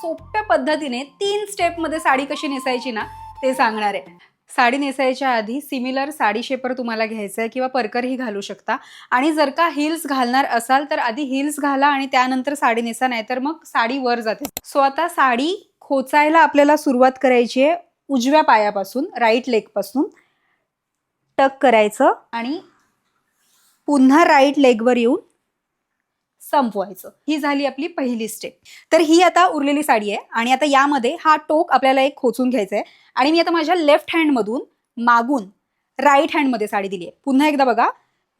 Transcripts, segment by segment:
सोप्या पद्धतीने 3 स्टेपमध्ये साडी कशी नेसायची ना ते सांगणार आहे. साडी नेसायच्या आधी सिमिलर साडी शेपर तुम्हाला घ्यायचं आहे किंवा परकरही घालू शकता. आणि जर का हिल्स घालणार असाल तर आधी हिल्स घाला आणि त्यानंतर साडी नेसा, नाही तर मग साडी वर जाते. सो आता साडी खोचायला आपल्याला सुरुवात करायची आहे उजव्या पायापासून, राईट लेग पासून. टक करायचं आणि पुन्हा राईट लेगवर येऊन संपवायचं. ही झाली आपली पहिली स्टेप. तर ही आता उरलेली साडी आहे आणि आता यामध्ये हा टोक आपल्याला एक खोचून घ्यायचा आहे आणि मी आता माझ्या लेफ्ट हँडमधून मागून राईट हँडमध्ये साडी दिली आहे. पुन्हा एकदा बघा,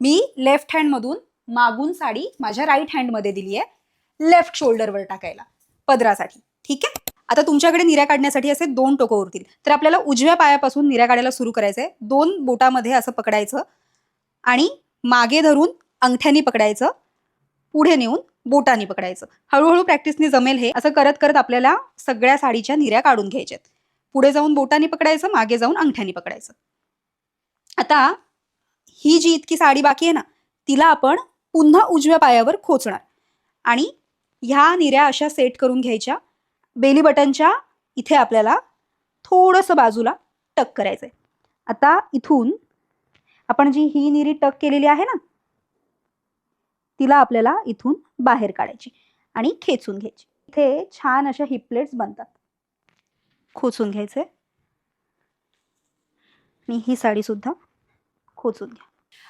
मी लेफ्ट हँडमधून मागून साडी माझ्या राईट हँडमध्ये दिली आहे लेफ्ट शोल्डरवर टाकायला पदरासाठी. ठीक आहे. आता तुमच्याकडे निऱ्या काढण्यासाठी असे 2 टोकं उरतील. तर आपल्याला उजव्या पायापासून निऱ्या काढायला सुरू करायचंय. 2 बोटामध्ये असं पकडायचं आणि मागे धरून अंगठ्यानी पकडायचं, पुढे नेऊन बोटानी पकडायचं. हळूहळू प्रॅक्टिसने जमेल हे. असं करत करत आपल्याला सगळ्या साडीच्या निऱ्या काढून घ्यायच्यात. पुढे जाऊन बोटानी पकडायचं, मागे जाऊन अंगठ्यानी पकडायचं. आता ही जी इतकी साडी बाकी आहे ना, तिला आपण पुन्हा उजव्या पायावर खोचणार आणि ह्या निऱ्या अशा सेट करून घ्यायच्या. बेली बटनच्या इथे आपल्याला थोडंसं बाजूला टक करायचंय. आता इथून आपण जी ही निरी टक केलेली आहे ना, तिला आपल्याला इथून बाहेर काढायची आणि खेचून घ्यायची. इथे छान अशा हिप प्लेट्स बनतात. खोचून घ्यायचे आणि ही साडी सुद्धा खोचून घ्या.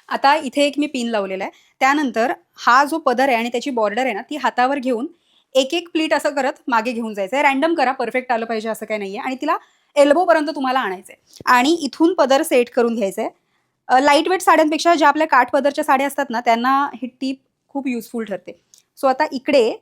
आता इथे एक मी पिन लावलेला आहे. त्यानंतर हा जो पदर आहे आणि त्याची बॉर्डर आहे ना, ती हातावर घेऊन एक एक प्लीट असं करत मागे घेऊन जायचं आहे. रॅन्डम करा, परफेक्ट आलं पाहिजे असं काही नाहीये. आणि तिला एल्बो पर्यंत तुम्हाला आणायचंय आणि इथून पदर सेट करून घ्यायचंय. लाईट वेट साड्यांपेक्षा ज्या आपल्या काठ पदरच्या साड्या असतात ना, त्यांना ही टीप खूप युजफुल ठरते. सो आता इकडे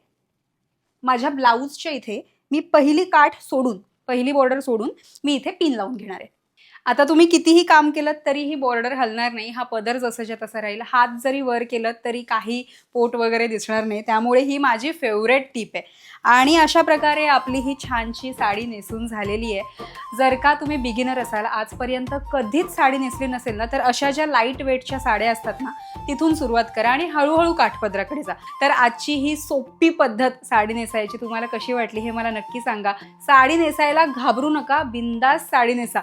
माझ्या ब्लाऊजच्या इथे मी पहिली काठ सोडून, पहिली बॉर्डर सोडून मी इथे पिन लावून घेणार आहे. आता तुम्ही कितीही काम केलं तरी ही बॉर्डर हलणार नाही. हा पदर जसाच्या तसा राहील. हात जरी वर केलं तरी काही पोट वगैरे दिसणार नाही. त्यामुळे ही माझी फेवरेट टिप आहे. आणि अशा प्रकारे आपली ही छानशी साडी नेसून झालेली आहे. जर का तुम्ही बिगिनर असाल, आजपर्यंत कधीच साडी नेसली नसेल ना, तर अशा ज्या लाईट वेटच्या साड्या असतात ना, तिथून सुरुवात करा आणि हळूहळू काठपदराकडे जा. तर आजची ही सोपी पद्धत साडी नेसायची तुम्हाला कशी वाटली हे मला नक्की सांगा. साडी नेसायला घाबरू नका, बिंदास साडी नेसा.